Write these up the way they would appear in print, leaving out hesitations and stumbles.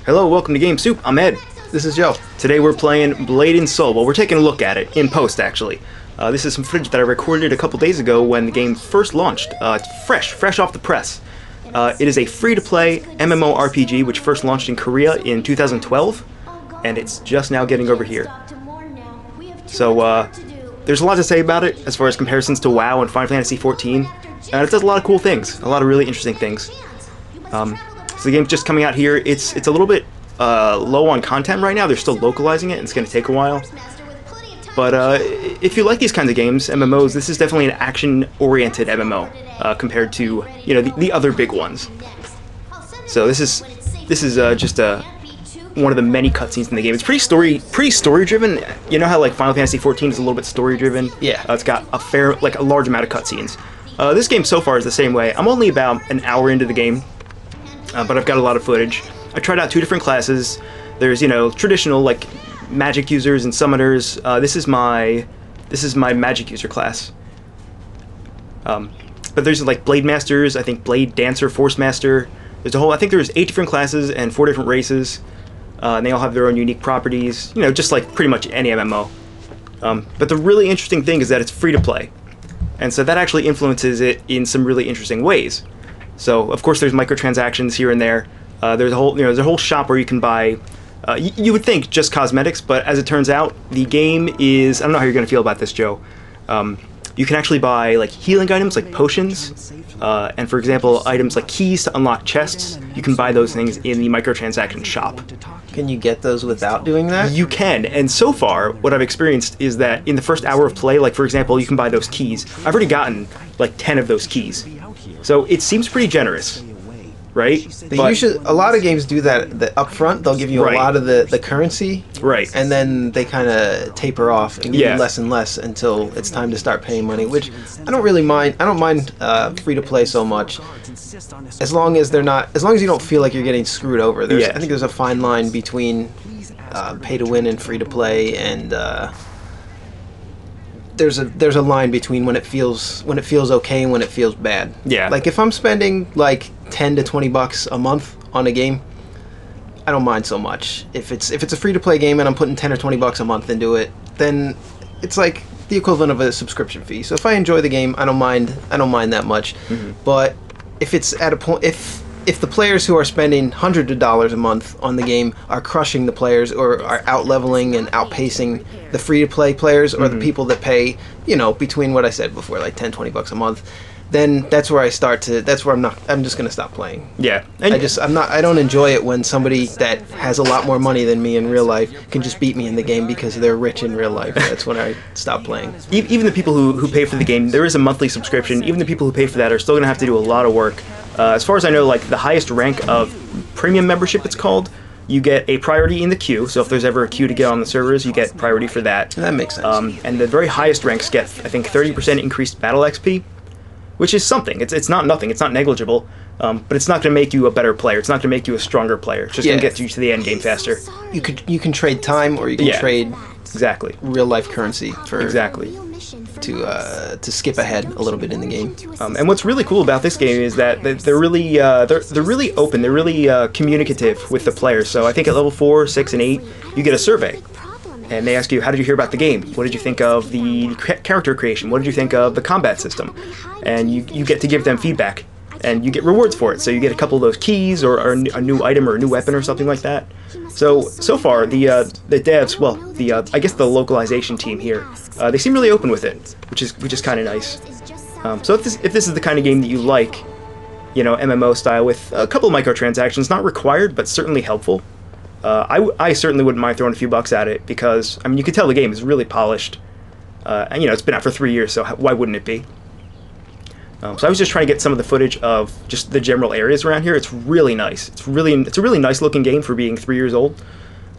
Hello, welcome to Game Soup. I'm Ed. This is Joe. Today we're playing Blade and Soul. Well, we're taking a look at it in post, actually. This is some footage that I recorded a couple days ago when the game first launched. It's fresh off the press. It is a free-to-play MMORPG which first launched in Korea in 2012, and it's just now getting over here. So, there's a lot to say about it as far as comparisons to WoW and Final Fantasy XIV, and it does a lot of cool things, a lot of really interesting things. So the game's just coming out here. It's a little bit low on content right now. They're still localizing it, and it's going to take a while. But if you like these kinds of games, MMOs, this is definitely an action-oriented MMO compared to the other big ones. So this is just one of the many cutscenes in the game. It's pretty story-driven. You know how like Final Fantasy XIV is a little bit story-driven? Yeah. It's got a large amount of cutscenes. This game so far is the same way. I'm only about an hour into the game. But I've got a lot of footage. I tried out two different classes. There's, traditional like magic users and summoners. This is my magic user class. But there's like blade masters. I think blade dancer, force master. I think there's 8 different classes and 4 different races. And they all have their own unique properties. Just like pretty much any MMO. But the really interesting thing is that it's free to play, and so that actually influences it in some really interesting ways. So, of course, there's microtransactions here and there. There's a whole shop where you can buy, you would think just cosmetics, but as it turns out, the game is, I don't know how you're going to feel about this, Joe. You can actually buy like healing items, like potions, and for example, items like keys to unlock chests. You can buy those things in the microtransaction shop. Can you get those without doing that? You can, and so far, what I've experienced is that in the first hour of play, like for example, you can buy those keys. I've already gotten like 10 of those keys. So it seems pretty generous, right? A lot of games do that up front. They'll give you a lot of the currency, right? And then they kind of taper off and give you less and less until it's time to start paying money. Which I don't really mind. I don't mind free to play so much, as long as you don't feel like you're getting screwed over. I think there's a fine line between pay to win and free to play, and there's a line between when it feels okay and when it feels bad. Yeah. Like if I'm spending like $10 to $20 a month on a game, I don't mind so much. If it's a free to play game and I'm putting $10 or $20 a month into it, then it's like the equivalent of a subscription fee. So if I enjoy the game, I don't mind that much. Mm-hmm. But if it's at a point, if the players who are spending hundreds of dollars a month on the game are crushing the players or are out-leveling and outpacing the free-to-play players or the people that pay, between what I said before, like $10, $20 a month, then that's where I'm just going to stop playing. Yeah. And I don't enjoy it when somebody that has a lot more money than me in real life can just beat me in the game because they're rich in real life. That's when I stop playing. Even the people who pay for the game, there is a monthly subscription. Even the people who pay for that are still going to have to do a lot of work. As far as I know, like the highest rank of premium membership, it's called, you get a priority in the queue. So if there's ever a queue to get on the servers, you get priority for that. That makes sense. And the very highest ranks get, I think, 30% increased battle XP, which is something. It's not nothing. It's not negligible. But it's not going to make you a better player. It's not going to make you a stronger player. It's just going to get you to the end game faster. You can trade time, or you can trade real life currency for to skip ahead a little bit in the game. And what's really cool about this game is that they're really open. They're really communicative with the players. So I think at level 4, 6, and 8, you get a survey. And they ask you, how did you hear about the game? What did you think of the character creation? What did you think of the combat system? And you get to give them feedback, and you get rewards for it. So you get a couple of those keys, or a new item, or a new weapon, or something like that. So far, the devs, well, I guess the localization team here, they seem really open with it, which is kind of nice. So if this is the kind of game that you like, MMO style with a couple of microtransactions, not required, but certainly helpful. I certainly wouldn't mind throwing a few bucks at it because, you can tell the game is really polished. And, it's been out for 3 years, so why wouldn't it be? So I was just trying to get some of the footage of just the general areas around here. It's really nice. It's a really nice looking game for being 3 years old.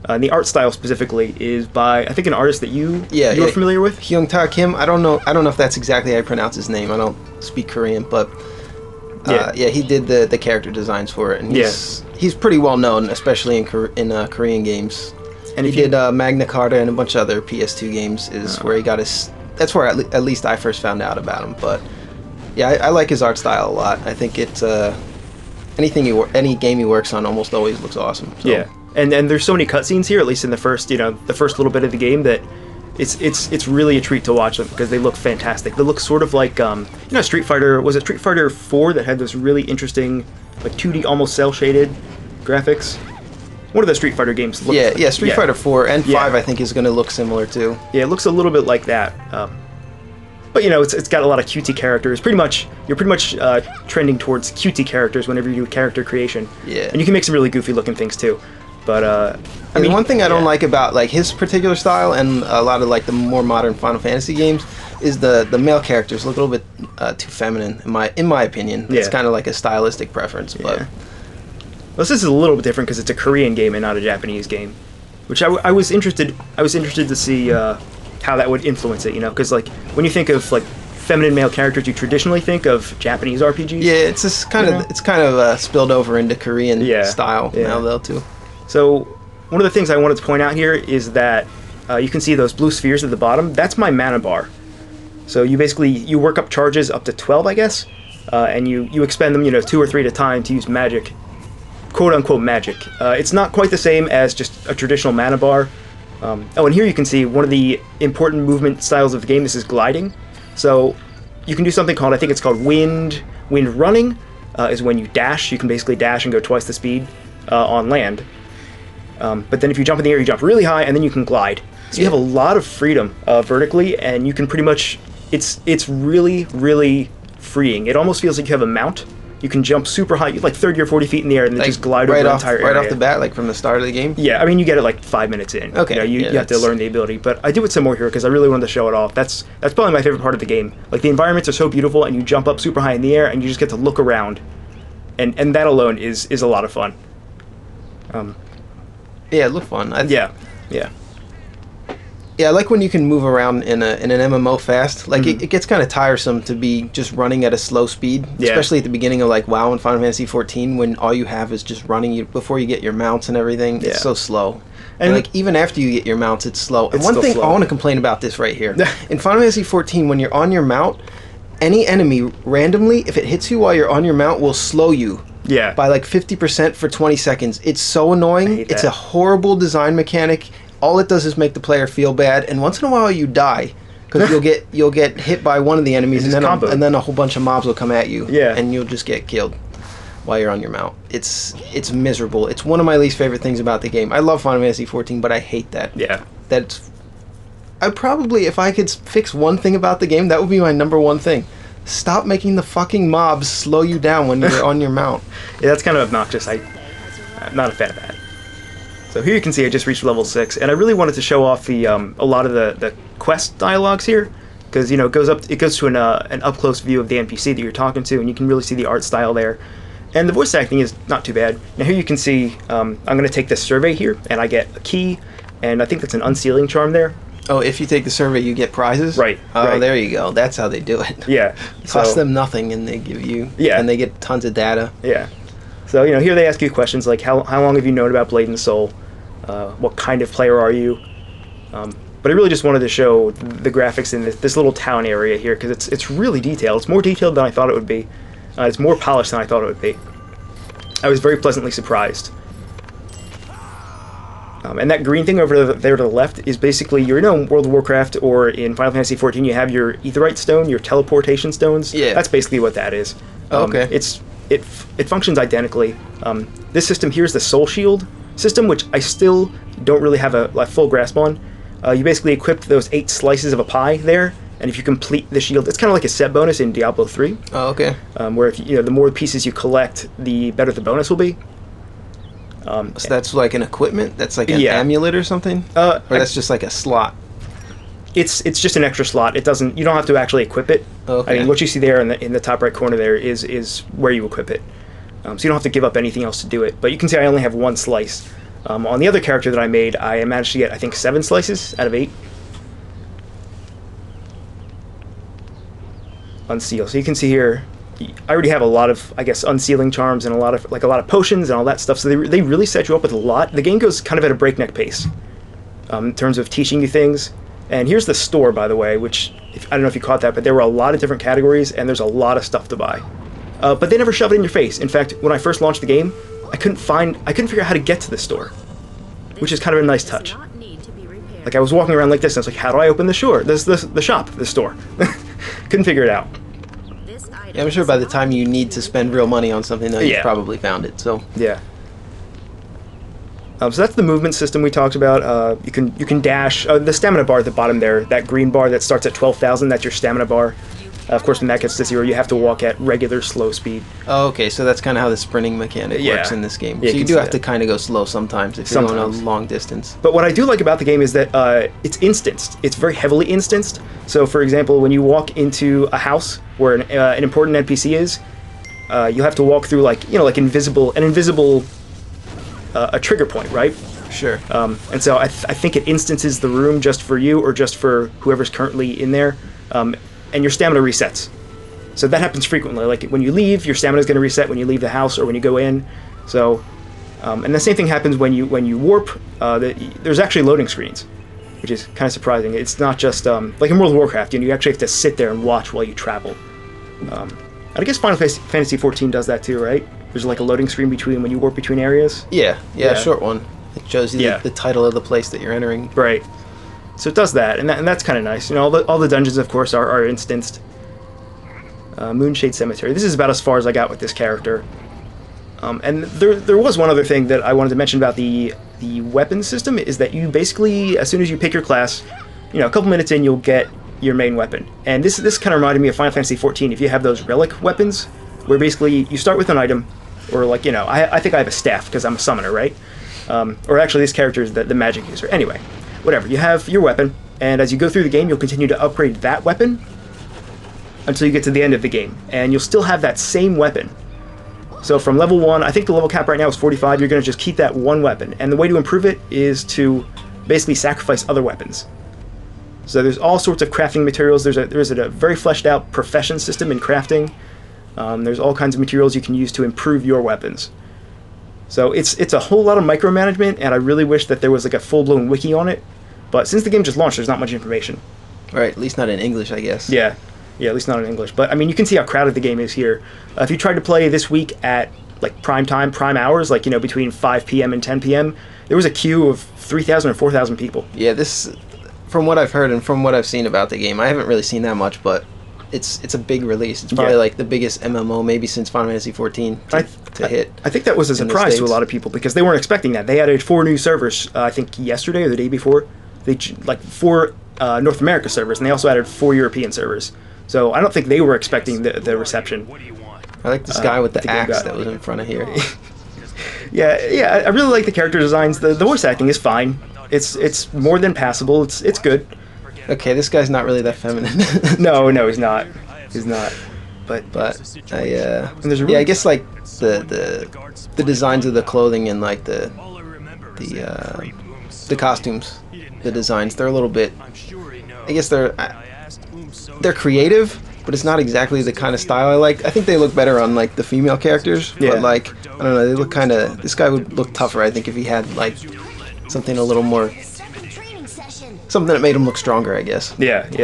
And the art style specifically is by, I think, an artist that you're familiar with? Hyung-ta Kim. I don't know if that's exactly how I pronounce his name. I don't speak Korean, but he did the character designs for it, and he's pretty well known, especially in Korean games. And he did Magna Carta and a bunch of other PS2 games. Where he got his. That's where at least I first found out about him. But yeah, I like his art style a lot. I think it's any game he works on almost always looks awesome. So. Yeah. And there's so many cutscenes here, at least in the first the first little bit of the game, that it's really a treat to watch them because they look fantastic. They look sort of like Street Fighter. Was it Street Fighter 4 that had those really interesting like 2D almost cell shaded graphics? One of the Street Fighter games looks yeah, Street Fighter 4 and 5 I think is going to look similar too. Yeah, it looks a little bit like that. But it's got a lot of cutesy characters. You're pretty much trending towards cutesy characters whenever you do character creation. Yeah. And you can make some really goofy looking things too. But I mean, one thing I don't like about like his particular style and a lot of like the more modern Final Fantasy games is the male characters look a little bit too feminine in my opinion. It's kind of like a stylistic preference, but this is a little bit different because it's a Korean game and not a Japanese game, which I was interested to see how that would influence it, because like when you think of like feminine male characters, you traditionally think of Japanese RPGs. Yeah, it's just kind of spilled over into Korean style now though too. So one of the things I wanted to point out here is that you can see those blue spheres at the bottom. That's my mana bar. So you work up charges up to 12, I guess, and you expend them 2 or 3 at a time to use magic, quote unquote magic. It's not quite the same as just a traditional mana bar. And here you can see one of the important movement styles of the game. This is gliding. So you can do something called, I think it's called wind running, is when you dash. You can basically dash and go twice the speed on land. But then if you jump in the air, you jump really high, and then you can glide. So you have a lot of freedom vertically, and you can pretty much, it's really, really freeing. It almost feels like you have a mount. You can jump super high, like 30 or 40 feet in the air, and then just glide over the entire area. Right off the bat, like from the start of the game? Yeah, I mean, you get it like 5 minutes in. Okay. You have to learn the ability. But I do it some more here because I really wanted to show it off. That's probably my favorite part of the game. Like, the environments are so beautiful, and you jump up super high in the air, and you just get to look around. And that alone is a lot of fun. Yeah, it looked fun. Yeah. Yeah, I like when you can move around in an MMO fast. Like, it gets kind of tiresome to be just running at a slow speed, especially at the beginning of, like, WoW and Final Fantasy 14, when all you have is just running before you get your mounts and everything. It's so slow. And, like, even after you get your mounts, it's slow. And one thing I want to complain about this right here. In Final Fantasy 14, when you're on your mount, any enemy, randomly, if it hits you while you're on your mount, will slow you. Yeah. By, like, 50% for 20 seconds. It's so annoying. It's a horrible design mechanic. All it does is make the player feel bad, and once in a while you die because you'll get hit by one of the enemies, and then a whole bunch of mobs will come at you, and you'll just get killed while you're on your mount. It's miserable. It's one of my least favorite things about the game. I love Final Fantasy 14, but I hate that. Yeah, I probably, if I could fix one thing about the game, that would be my number one thing. Stop making the fucking mobs slow you down when you're on your mount. Yeah, that's kind of obnoxious. I'm not a fan of that. So here you can see I just reached level 6, and I really wanted to show off the a lot of the quest dialogues here, because it goes to an up close view of the NPC that you're talking to, and you can really see the art style there, and the voice acting is not too bad. Now here you can see I'm going to take this survey here, and I get a key, and I think that's an unsealing charm there. Oh, if you take the survey, you get prizes? Right. Oh, right. There you go. That's how they do it. Yeah. It costs them nothing, and they give you, and they get tons of data. Yeah. So, here they ask you questions like, how long have you known about Blade and Soul? What kind of player are you? But I really just wanted to show the graphics in this little town area here, because it's really detailed. It's more detailed than I thought it would be. It's more polished than I thought it would be. I was very pleasantly surprised. And that green thing over there to the left is basically, you're in World of Warcraft or in Final Fantasy XIV, you have your Aetheryte Stone, your teleportation stones. Yeah. That's basically what that is. Okay. It functions identically. This system here is the Soul Shield system, which I still don't really have a full grasp on. You basically equip those 8 slices of a pie there, and if you complete the shield, it's kind of like a set bonus in Diablo 3. Oh, okay. Where if the more pieces you collect, the better the bonus will be. So that's like an equipment? That's like an amulet or something? Or that's just like a slot? It's just an extra slot. You don't have to actually equip it. Okay. I mean, what you see there in the top right corner there is where you equip it. So you don't have to give up anything else to do it. But you can see I only have 1 slice. On the other character that I made, I managed to get, I think, 7 slices out of 8. Unseal. So you can see here, I already have a lot of, I guess, unsealing charms and a lot of potions and all that stuff. So they really set you up with a lot. The game goes kind of at a breakneck pace in terms of teaching you things. And here's the store, by the way, which I don't know if you caught that, but there were a lot of different categories, and there's a lot of stuff to buy. But they never shove it in your face. In fact, when I first launched the game, I couldn't figure out how to get to the store. which is kind of a nice touch. Like, I was walking around like this, and I was like, how do I open the store? The store. Couldn't figure it out. Yeah, I'm sure by the time you need to spend real money on something, though, you've probably found it. So yeah. So that's the movement system we talked about. You can dash. The stamina bar at the bottom there, that green bar that starts at 12,000, that's your stamina bar. Of course, when that gets to 0, you have to walk at regular slow speed. Oh, okay, so that's kind of how the sprinting mechanic works in this game. Yeah, so you do have to kind of go slow sometimes if you're going a long distance. But what I do like about the game is that it's instanced. It's very heavily instanced. So, for example, when you walk into a house where an important NPC is, you have to walk through like invisible a trigger point, right? Sure. And so I think it instances the room just for you or just for whoever's currently in there. And your stamina resets. So that happens frequently. Like when you leave, your stamina is going to reset when you leave the house or when you go in. So, and the same thing happens when you warp. There's actually loading screens, which is kind of surprising. It's not just like in World of Warcraft. You actually have to sit there and watch while you travel. I guess Final Fantasy XIV does that too, right? There's like a loading screen when you warp between areas. Yeah, a short one. It shows you the title of the place that you're entering. Right. So it does that, and that's kind of nice. All the dungeons, of course, are instanced. Moonshade Cemetery. This is about as far as I got with this character. And there was one other thing that I wanted to mention about the weapon system, is that you basically, as soon as you pick your class, a couple minutes in, you'll get your main weapon. And this kind of reminded me of Final Fantasy XIV. If you have those relic weapons, where basically you start with an item, or like, I think I have a staff because I'm a summoner, right? Or actually, this character is the magic user. Anyway. Whatever, you have your weapon, and as you go through the game, you'll continue to upgrade that weapon until you get to the end of the game, and you'll still have that same weapon. So from level 1, I think the level cap right now is 45, you're going to just keep that one weapon, and the way to improve it is to basically sacrifice other weapons. So there's all sorts of crafting materials. There's a very fleshed out profession system in crafting. There's all kinds of materials you can use to improve your weapons. So it's a whole lot of micromanagement, and I really wish that there was like a full-blown wiki on it. But since the game just launched, there's not much information. Right, at least not in English, I guess. Yeah, at least not in English. But I mean, you can see how crowded the game is here. If you tried to play this week at like prime hours, like between 5 p.m. and 10 p.m., there was a queue of 3,000 or 4,000 people. Yeah, this, from what I've heard and from what I've seen about the game, I haven't really seen that much, but it's a big release. It's probably like the biggest MMO maybe since Final Fantasy XIV to hit. I think that was a surprise to a lot of people because they weren't expecting that. They added 4 new servers, I think yesterday or the day before. They like 4 North America servers, and they also added 4 European servers. So I don't think they were expecting the reception. I like this guy with the axe that was in front of here. yeah, I really like the character designs. The voice acting is fine. It's more than passable. It's good. Okay, this guy's not really that feminine. No, he's not. He's not. But I guess like the designs of the clothing and like the costumes, the designs, they're a little bit. I guess they're creative, but it's not exactly the kind of style I like. I think they look better on like the female characters. Yeah. But like I don't know, they look kind of. This guy would look tougher, I think, if he had like something a little more. Something that made him look stronger, I guess. Yeah, I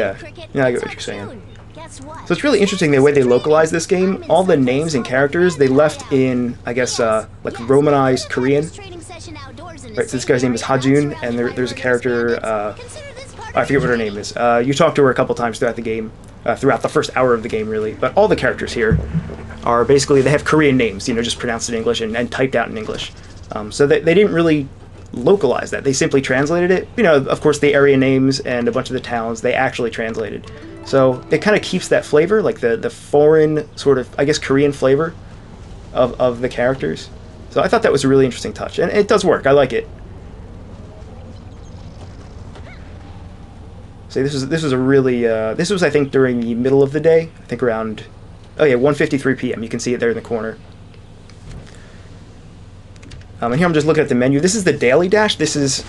get what you're saying. So it's really interesting the way they localized this game. All the names and characters they left in, I guess, like Romanized Korean. Right, so this guy's name is Hajun, and there's a character, I forget what her name is. You talk to her a couple times throughout the game, throughout the first hour of the game, really. But all the characters here are basically, they have Korean names, just pronounced in English and typed out in English. So they didn't really localize that. They simply translated it. Of course, the area names and a bunch of the towns, they actually translated. So it kind of keeps that flavor, like the foreign sort of, I guess, Korean flavor of the characters. So I thought that was a really interesting touch, and it does work. I like it. So this was a really this was, I think, during the middle of the day. I think around 1:53 p.m. You can see it there in the corner. And here I'm just looking at the menu. This is the daily dash. This is,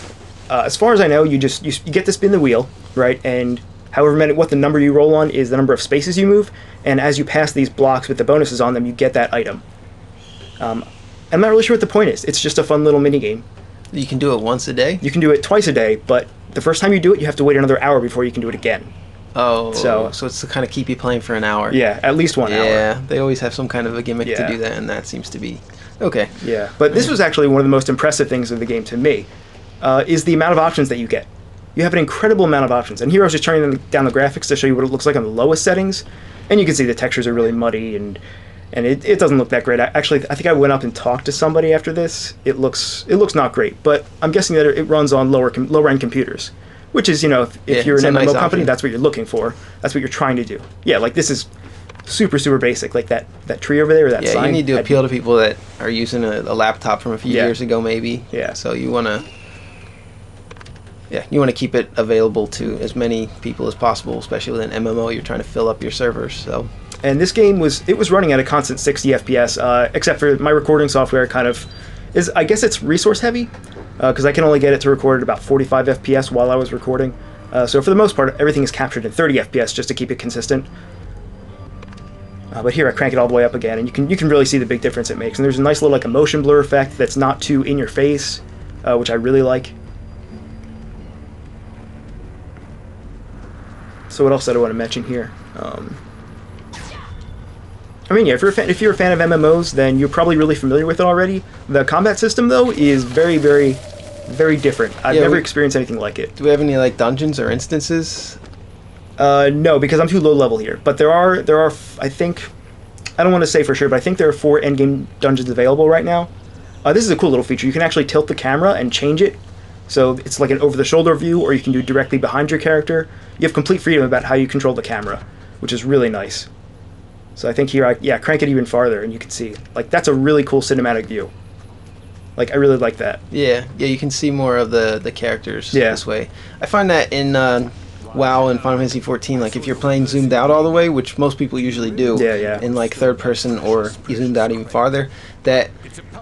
as far as I know, you get to spin the wheel, right? And what the number you roll on is the number of spaces you move. And as you pass these blocks with the bonuses on them, you get that item. I'm not really sure what the point is. It's just a fun little mini game. You can do it once a day? You can do it twice a day, but the first time you do it, you have to wait another hour before you can do it again. Oh, so it's to kind of keep you playing for an hour. Yeah, at least 1 hour. Yeah, they always have some kind of a gimmick to do that, and that seems to be... Okay. Yeah, but this was actually one of the most impressive things of the game to me. is the amount of options that you get. You have an incredible amount of options. And here I was just turning down the graphics to show you what it looks like on the lowest settings. And you can see the textures are really muddy, and it doesn't look that great. Actually, I think I went up and talked to somebody after this. It looks not great, but I'm guessing that it runs on lower end computers, which is, if you're an MMO company, that's what you're looking for. That's what you're trying to do. Yeah, like this is super, super basic. Like that tree over there, that sign. Yeah, you need to appeal to people that are using a laptop from a few years ago, maybe. Yeah. So you want to keep it available to as many people as possible, especially with an MMO. You're trying to fill up your servers, so. And this game was running at a constant 60 FPS, except for my recording software I guess it's resource heavy, because I can only get it to record at about 45 FPS while I was recording. So for the most part, everything is captured in 30 FPS just to keep it consistent. But here I crank it all the way up again, and you can really see the big difference it makes. And there's a nice little a motion blur effect that's not too in your face, which I really like. So what else did I want to mention here? I mean, yeah, if you're a fan of MMOs, then you're probably really familiar with it already. The combat system, though, is very, very, very different. I've never experienced anything like it. Do we have any dungeons or instances? No, because I'm too low level here. But there are. I think, I don't want to say for sure, but I think there are 4 endgame dungeons available right now. This is a cool little feature. You can actually tilt the camera and change it, so it's like an over-the-shoulder view, or you can do directly behind your character. You have complete freedom about how you control the camera, which is really nice. So I think here, crank it even farther, and you can see, that's a really cool cinematic view. I really like that. Yeah, you can see more of the characters this way. I find that in WoW and Final Fantasy XIV, if you're playing zoomed out all the way, which most people usually do, in third person or you zoomed out even farther, that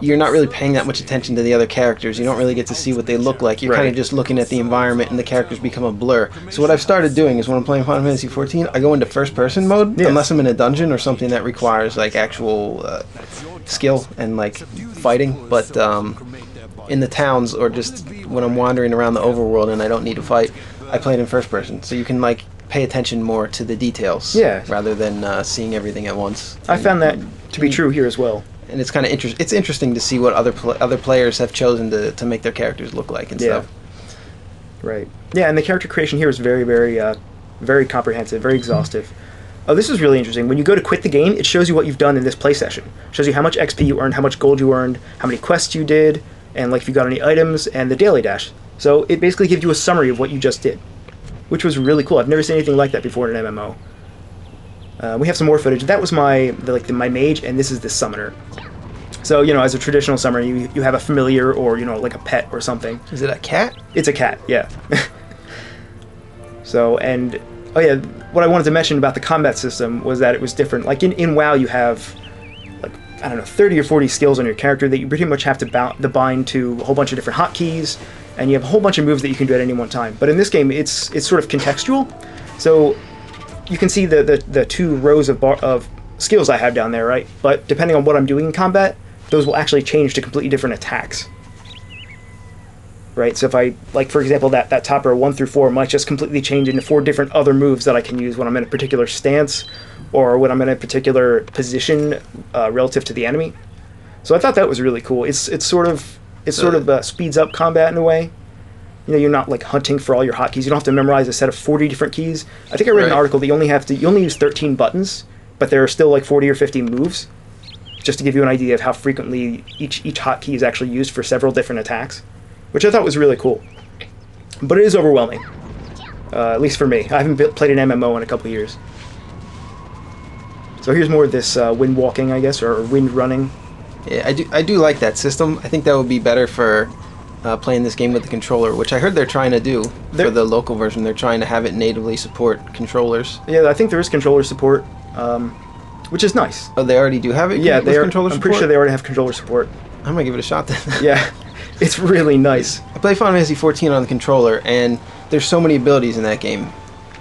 you're not really paying that much attention to the other characters. You don't really get to see what they look like. You're kind of just looking at the environment, and the characters become a blur. So what I've started doing is when I'm playing Final Fantasy XIV, I go into first person mode, unless I'm in a dungeon or something that requires actual skill and fighting. But in the towns, or just when I'm wandering around the overworld and I don't need to fight, I play it in first person, so you can pay attention more to the details, rather than seeing everything at once. I found that to be true here as well. And it's kind of it's interesting to see what other players have chosen to make their characters look like and stuff. Right. Yeah, and the character creation here is very, very, very comprehensive, very exhaustive. Oh, this is really interesting. When you go to quit the game, it shows you what you've done in this play session. It shows you how much XP you earned, how much gold you earned, how many quests you did, and if you got any items, and the daily dash. So it basically gives you a summary of what you just did, which was really cool. I've never seen anything like that before in an MMO. We have some more footage. That was my mage, and this is the summoner. So, as a traditional summoner, you have a familiar or, a pet or something. Is it a cat? It's a cat, yeah. So, and, oh yeah, what I wanted to mention about the combat system was that it was different. In WoW, you have, 30 or 40 skills on your character that you pretty much have to bind to a whole bunch of different hotkeys, and you have a whole bunch of moves that you can do at any one time. But in this game, it's sort of contextual. So you can see the 2 rows of skills I have down there, right? But depending on what I'm doing in combat, those will actually change to completely different attacks. Right? So if I, for example, that top row 1 through 4 might just completely change into 4 different other moves that I can use when I'm in a particular stance, or when I'm in a particular position relative to the enemy. So I thought that was really cool. It sort of speeds up combat in a way. You're not hunting for all your hotkeys. You don't have to memorize a set of 40 different keys. I think I read an article that you only use 13 buttons, but there are still 40 or 50 moves, just to give you an idea of how frequently each hotkey is actually used for several different attacks, which I thought was really cool. But it is overwhelming, at least for me. I haven't played an MMO in a couple years. So here's more of this wind walking, I guess, or wind running. Yeah, I do like that system. I think that would be better for playing this game with the controller, which I heard they're trying to do for the local version. They're trying to have it natively support controllers. Yeah, I think there is controller support, which is nice. Oh, they already do have it? Yeah, I'm pretty sure they already have controller support. I'm going to give it a shot then. Yeah, it's really nice. I play Final Fantasy XIV on the controller, and there's so many abilities in that game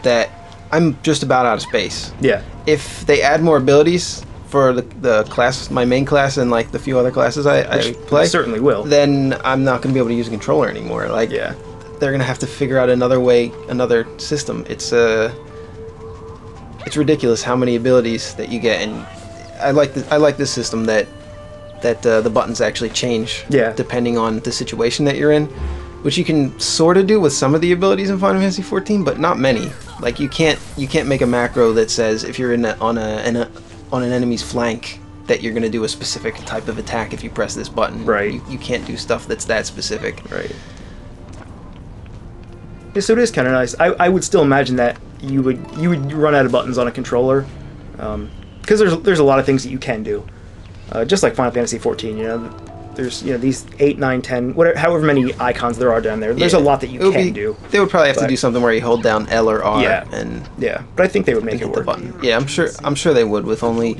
that I'm just about out of space. Yeah. If they add more abilities for the class, my main class, and the few other classes I play, certainly will, then I'm not going to be able to use a controller anymore. They're going to have to figure out another way, another system. It's ridiculous how many abilities that you get, and I like this system that the buttons actually change depending on the situation that you're in. which you can sort of do with some of the abilities in Final Fantasy 14, but not many. Like you can't make a macro that says if you're on an enemy's flank that you're going to do a specific type of attack if you press this button. Right. You can't do stuff that's that specific. Right. Yeah, so it is kind of nice. I would still imagine that you would run out of buttons on a controller, because there's a lot of things that you can do, just like Final Fantasy 14. You know, there's these 8, 9, 10, whatever, however many icons there are down there. There's a lot that you can do. They would probably have to do something where you hold down L or R. Yeah. And but I think they would make it hit work. the button. Yeah, I'm sure they would with only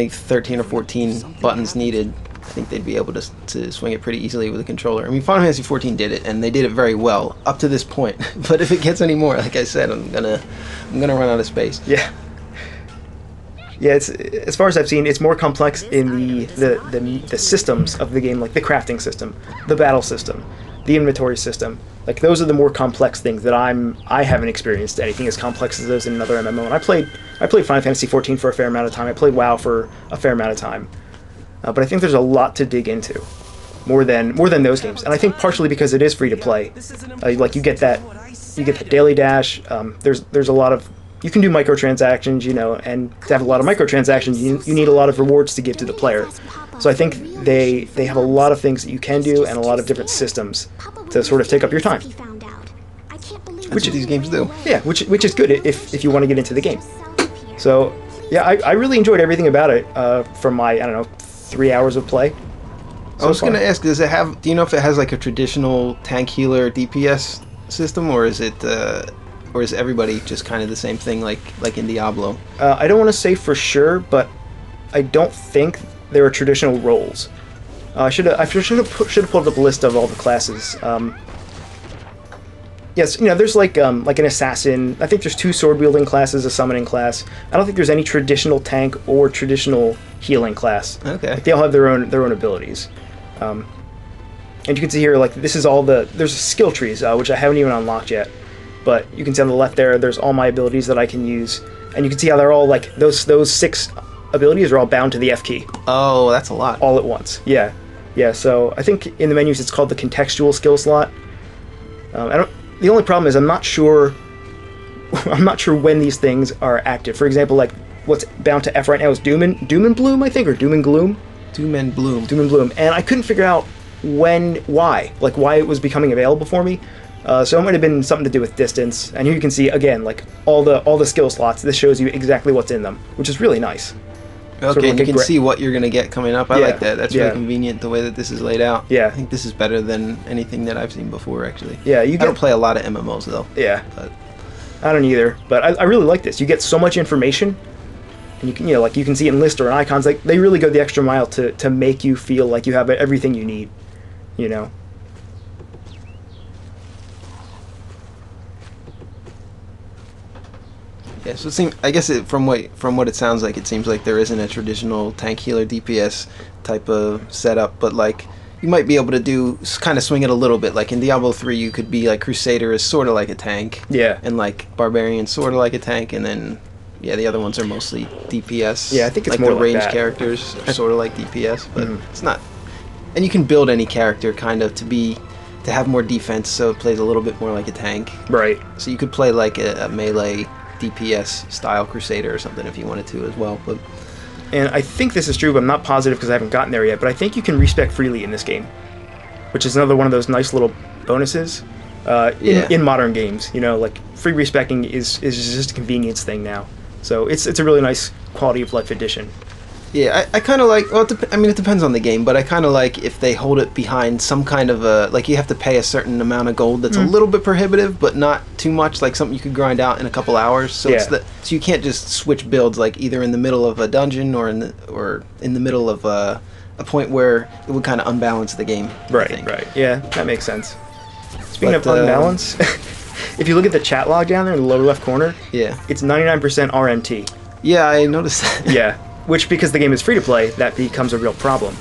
13 or 14 buttons needed. I think they'd be able to swing it pretty easily with a controller. I mean, Final Fantasy 14 did it, and they did it very well up to this point. But if it gets any more, like I said, I'm gonna run out of space. Yeah. Yeah, it's, as far as I've seen, it's more complex in the systems of the game, like the crafting system, the battle system, the inventory system. Like those are the more complex things that I haven't experienced anything as complex as those in another MMO. And I played Final Fantasy 14 for a fair amount of time. I played WoW for a fair amount of time. But I think there's a lot to dig into, more than those games. And I think partially because it is free to play. Like you get that daily dash. There's a lot of, you can do microtransactions, and to have a lot of microtransactions, you need a lot of rewards to give to the player. So I think they have a lot of things that you can do and a lot of different systems to sort of take up your time. Which these games do. Yeah, which is good if you want to get into the game. So yeah, I really enjoyed everything about it from my 3 hours of play. I was going to ask, do you know if it has like a traditional tank healer DPS system, or is everybody just kind of the same thing like in Diablo? I don't want to say for sure, but I don't think there are traditional roles. I should have pulled up a list of all the classes. Yes, there's like an assassin. I think there's 2 sword wielding classes, a summoning class. I don't think there's any traditional tank or traditional healing class. Okay. Like, they all have their own abilities. And you can see here, like, this is all there's skill trees, which I haven't even unlocked yet. But you can see on the left there's all my abilities that I can use. And you can see how they're all, like, those 6 abilities are all bound to the F key. Oh, that's a lot. All at once. Yeah. Yeah, so I think in the menus it's called the contextual skill slot. The only problem is I'm not sure when these things are active. For example, like what's bound to F right now is Doom and Bloom, I think, or Doom and Gloom. Doom and Bloom. Doom and Bloom. And I couldn't figure out why it was becoming available for me. So it might have been something to do with distance. And here you can see again, like all the skill slots. This shows you exactly what's in them, which is really nice. Okay, sort of and like you can see what you're going to get coming up. I like that. That's really Yeah. convenient the way that this is laid out. Yeah. I think this is better than anything that I've seen before, actually. Yeah, I don't play a lot of MMOs, though. Yeah. But I don't either, but I really like this. You get so much information, and you can you can see it in lists or in icons. Like they really go the extra mile to make you feel like you have everything you need. yeah, so I guess from what it sounds like, it seems like there isn't a traditional tank healer DPS type of setup, but like you might be able to do kind of swing it a little bit. Like in Diablo 3, you could be like Crusader is sort of like a tank. Yeah. And like Barbarian sort of like a tank, and then the other ones are mostly DPS. Yeah, I think it's like more the like ranged that. characters are sort of like DPS, but it's not. And you can build any character kind of to have more defense, so it plays a little bit more like a tank. Right. So you could play like a melee DPS style Crusader or something if you wanted to as well. But And I think this is true, but I'm not positive because I haven't gotten there yet. But I think you can respec freely in this game, which is another one of those nice little bonuses in modern games. Like free respecing is just a convenience thing now. So it's a really nice quality of life addition. yeah, I kind of like. Well, it depends on the game, but I kind of like if they hold it behind some kind of like you have to pay a certain amount of gold that's a little bit prohibitive, but not too much. Like something you could grind out in a couple hours. So so you can't just switch builds like either in the middle of a dungeon or in the middle of a point where it would kind of unbalance the game. I think. Right. Yeah, that makes sense. Speaking of unbalance, if you look at the chat log down there in the lower left corner, it's 99% RMT. Yeah, I noticed that. Yeah. Which, because the game is free to play, that becomes a real problem.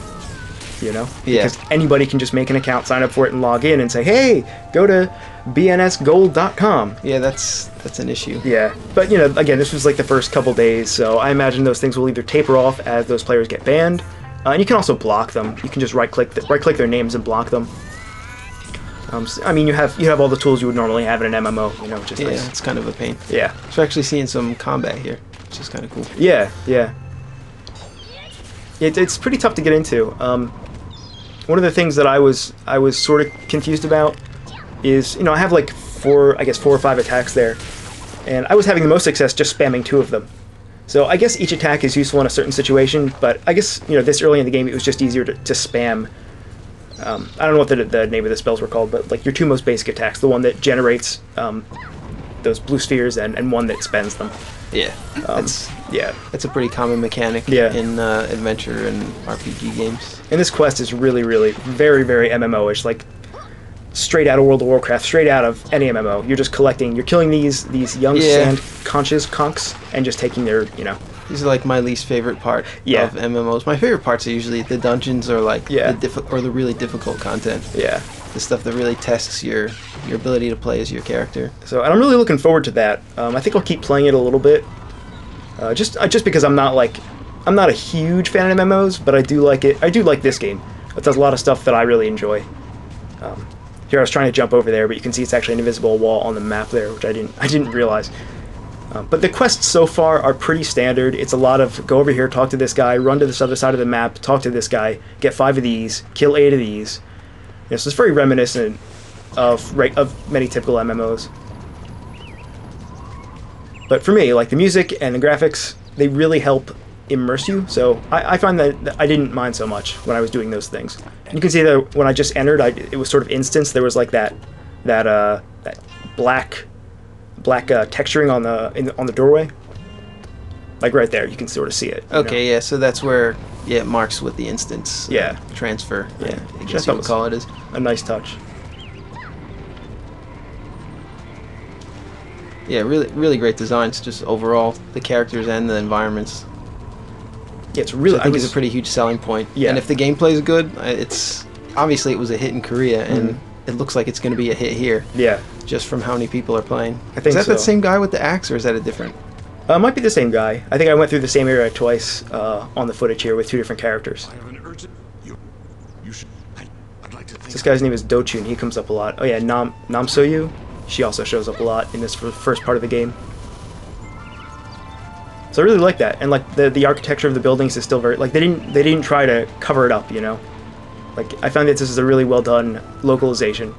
Yeah. Because anybody can just make an account, sign up for it, and log in and say, "Hey, go to bnsgold.com." Yeah, that's an issue. Yeah, but again, this was like the first couple days, so I imagine those things will either taper off as those players get banned, and you can also block them. You can just right click their names and block them. I mean, you have all the tools you would normally have in an MMO, which is Yeah, nice. it's kind of a pain. Yeah. So actually seeing some combat here, which is kind of cool. Yeah, yeah. It's pretty tough to get into. One of the things that I was sort of confused about is, I have like 4 or 5 attacks there, and I was having the most success just spamming 2 of them. So I guess each attack is useful in a certain situation, but I guess, this early in the game it was just easier to spam. I don't know what the name of the spells were called, but like your 2 most basic attacks, the one that generates those blue spheres and one that spends them. Yeah, that's a pretty common mechanic in adventure and RPG games. And this quest is really, really very, very MMO-ish, like straight out of World of Warcraft, straight out of any MMO. You're just you're killing these young sand conchs and just taking their, These are like my least favorite part of MMOs. My favorite parts are usually the dungeons or like the really difficult content. Yeah. The stuff that really tests your ability to play as your character. So, and I'm really looking forward to that. I think I'll keep playing it a little bit. Just because I'm not a huge fan of MMOs, but I do like it. I do like this game. It does a lot of stuff that I really enjoy. Here I was trying to jump over there, but you can see it's actually an invisible wall on the map there, which I didn't realize. But the quests so far are pretty standard. It's a lot of go over here, talk to this guy, run to this other side of the map, talk to this guy, get 5 of these, kill 8 of these. So it's very reminiscent of many typical MMOs. But for me, like the music and the graphics, they really help immerse you. So I find that I didn't mind so much when I was doing those things. And you can see that when I just entered, it was sort of instant. There was like that black texturing on the doorway, like right there. You can sort of see it. Okay, yeah. So that's where it marks what the instance transfer. Yeah, I guess you would call it is a nice touch. Yeah, really, really great designs. Just overall, the characters and the environments. Yeah, it's really. I think it's a pretty huge selling point. Yeah. And if the gameplay is good, it's obviously it was a hit in Korea, and it looks like it's going to be a hit here. Yeah. Just from how many people are playing. I think is that same guy with the axe, or is that a different? It might be the same guy. I think I went through the same area twice on the footage here with 2 different characters. I have an urgent. You should. I'd like to think. This guy's name is Dochun. He comes up a lot. Oh yeah, Namsoyu. She also shows up a lot in this first part of the game. So I really like that, and like the architecture of the buildings is still very like they didn't try to cover it up, Like I found that this is a really well done localization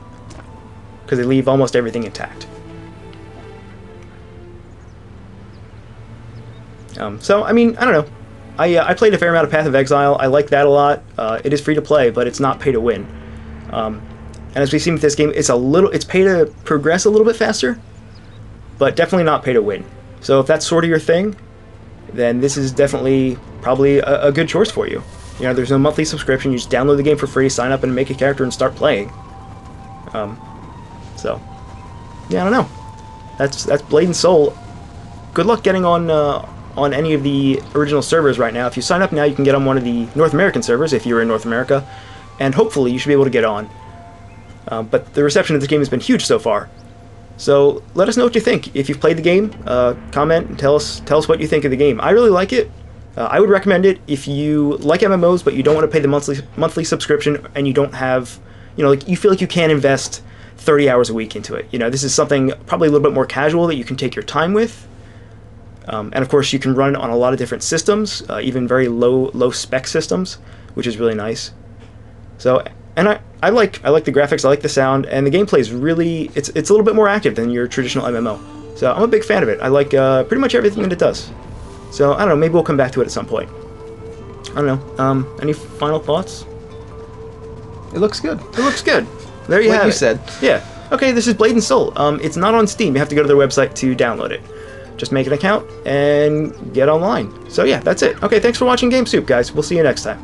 because they leave almost everything intact. So I mean, I don't know. I played a fair amount of Path of Exile. I like that a lot. It is free to play, but it's not pay to win. And as we've seen with this game, it's pay to progress a little bit faster, but definitely not pay to win. So if that's sort of your thing, then this is definitely probably a good choice for you. There's no monthly subscription. You just download the game for free, sign up, and make a character and start playing. So, yeah, I don't know. That's Blade and Soul. Good luck getting on any of the original servers right now. If you sign up now, you can get on one of the North American servers if you're in North America, and hopefully you should be able to get on. But the reception of this game has been huge so far. So let us know what you think. If you've played the game, comment and tell us what you think of the game. I really like it. I would recommend it if you like MMOs, but you don't want to pay the monthly subscription, and you don't have, like you feel like you can invest 30 hours a week into it. This is something probably a little bit more casual that you can take your time with. And of course, you can run it on a lot of different systems, even very low spec systems, which is really nice. So, and I like the graphics, I like the sound, and the gameplay is really it's a little bit more active than your traditional MMO. So I'm a big fan of it. I like pretty much everything that it does. So I don't know, maybe we'll come back to it at some point. I don't know. Any final thoughts? It looks good. It looks good. There you Like have you it. said. Yeah. Okay, this is Blade and Soul. It's not on Steam. You have to go to their website to download it. Just make an account and get online. So yeah, that's it. Okay, thanks for watching Game Soup, guys. We'll see you next time.